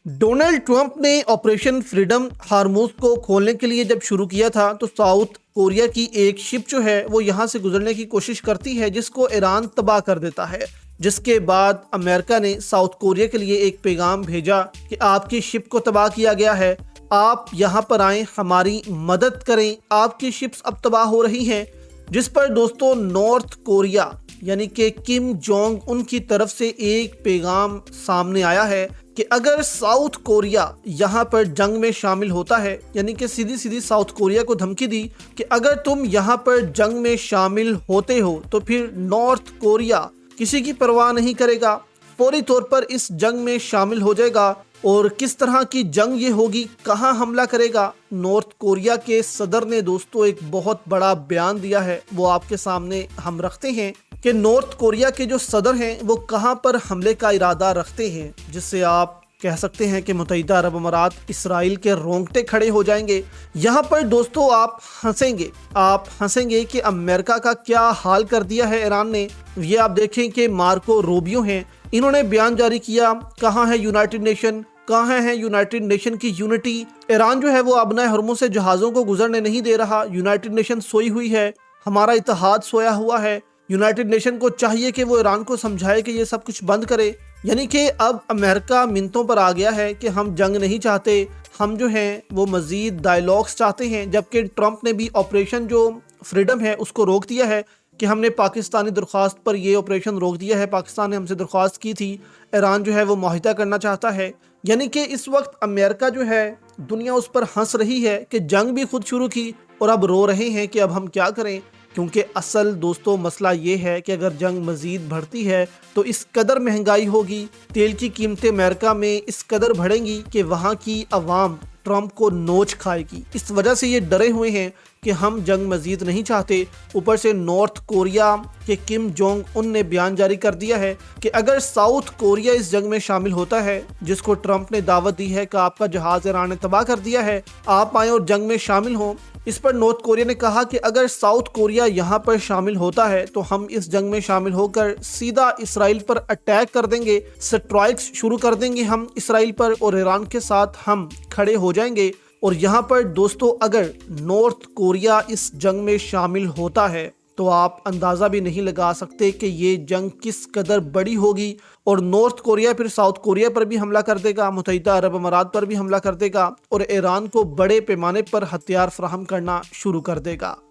Donald Trump ने operation freedom Hormuz को खोलने के लिए जब शुरू किया था तो साउथ कोरिया की एक शिप जो है वो यहाँ से गुजरने की कोशिश करती है, जिसको ईरान तबाह कर देता है। जिसके बाद अमेरिका ने साउथ कोरिया के लिए एक पैगाम भेजा कि आपकी शिप को तबाह किया गया है, आप यहाँ पर आएं, हमारी मदद करें, आपकी शिप्स अब तबाह हो रही हैं। जिस पर दोस्तों नॉर्थ कोरिया यानी कि किम जोंग उन की तरफ से एक पैगाम सामने आया है कि अगर साउथ कोरिया यहाँ पर जंग में शामिल होता है, यानी कि सीधी सीधी साउथ कोरिया को धमकी दी कि अगर तुम यहाँ पर जंग में शामिल होते हो तो फिर नॉर्थ कोरिया किसी की परवाह नहीं करेगा, फौरी तौर पर इस जंग में शामिल हो जाएगा। और किस तरह की जंग ये होगी, कहाँ हमला करेगा, नॉर्थ कोरिया के सदर ने दोस्तों एक बहुत बड़ा बयान दिया है, वो आपके सामने हम रखते हैं कि नॉर्थ कोरिया के जो सदर हैं वो कहाँ पर हमले का इरादा रखते हैं, जिससे आप कह सकते हैं कि मुत्तहिदा अरब अमारात इसराइल के रोंगटे खड़े हो जाएंगे। यहाँ पर दोस्तों आप हंसेंगे कि अमेरिका का क्या हाल कर दिया है ईरान ने। ये आप देखें कि मार्को रूबियो हैं, इन्होंने बयान जारी किया, कहाँ है यूनाइटेड नेशन, कहाँ है यूनाइटेड नेशन की यूनिटी। ईरान जो है वो अबनाए हरमुज़ से जहाज़ों को गुजरने नहीं दे रहा, यूनाइटेड नेशन सोई हुई है, हमारा इत्तेहाद सोया हुआ है। यूनाइटेड नेशन को चाहिए कि वो ईरान को समझाए कि ये सब कुछ बंद करे। यानी कि अब अमेरिका मिन्नतों पर आ गया है कि हम जंग नहीं चाहते, हम जो हैं वो मज़ीद डायलॉग्स चाहते हैं। जबकि ट्रंप ने भी ऑपरेशन जो फ्रीडम है उसको रोक दिया है कि हमने पाकिस्तानी दरख्वास्त पर ये ऑपरेशन रोक दिया है, पाकिस्तान ने हमसे दरख्वास्त की थी, ईरान जो है वो मुआहिदा करना चाहता है। यानी कि इस वक्त अमेरिका जो है दुनिया उस पर हंस रही है कि जंग भी खुद शुरू की और अब रो रहे हैं कि अब हम क्या करें। क्योंकि असल दोस्तों मसला ये है कि अगर जंग मज़ीद बढ़ती है तो इस कदर महंगाई होगी, तेल की कीमतें अमेरिका में इस कदर बढ़ेंगी कि वहाँ की आवाम ट्रंप को नोच खाएगी। इस वजह से ये डरे हुए हैं कि हम जंग मज़ीद नहीं चाहते। ऊपर से नॉर्थ कोरिया के किम जोंग उन ने बयान जारी कर दिया है कि अगर साउथ कोरिया इस जंग में शामिल होता है, जिसको ट्रंप ने दावत दी है कि आपका जहाज़ ईरान ने तबाह कर दिया है, आप आएँ और जंग में शामिल हों। इस पर नॉर्थ कोरिया ने कहा कि अगर साउथ कोरिया यहाँ पर शामिल होता है तो हम इस जंग में शामिल होकर सीधा इसराइल पर अटैक कर देंगे, स्ट्राइक्स शुरू कर देंगे हम इसराइल पर और ईरान के साथ हम खड़े हो जाएंगे। और यहाँ पर दोस्तों अगर नॉर्थ कोरिया इस जंग में शामिल होता है तो आप अंदाज़ा भी नहीं लगा सकते कि ये जंग किस कदर बड़ी होगी। और नॉर्थ कोरिया फिर साउथ कोरिया पर भी हमला कर देगा, मुत्तहिदा अरब अमारात पर भी हमला कर देगा और ईरान को बड़े पैमाने पर हथियार फराहम करना शुरू कर देगा।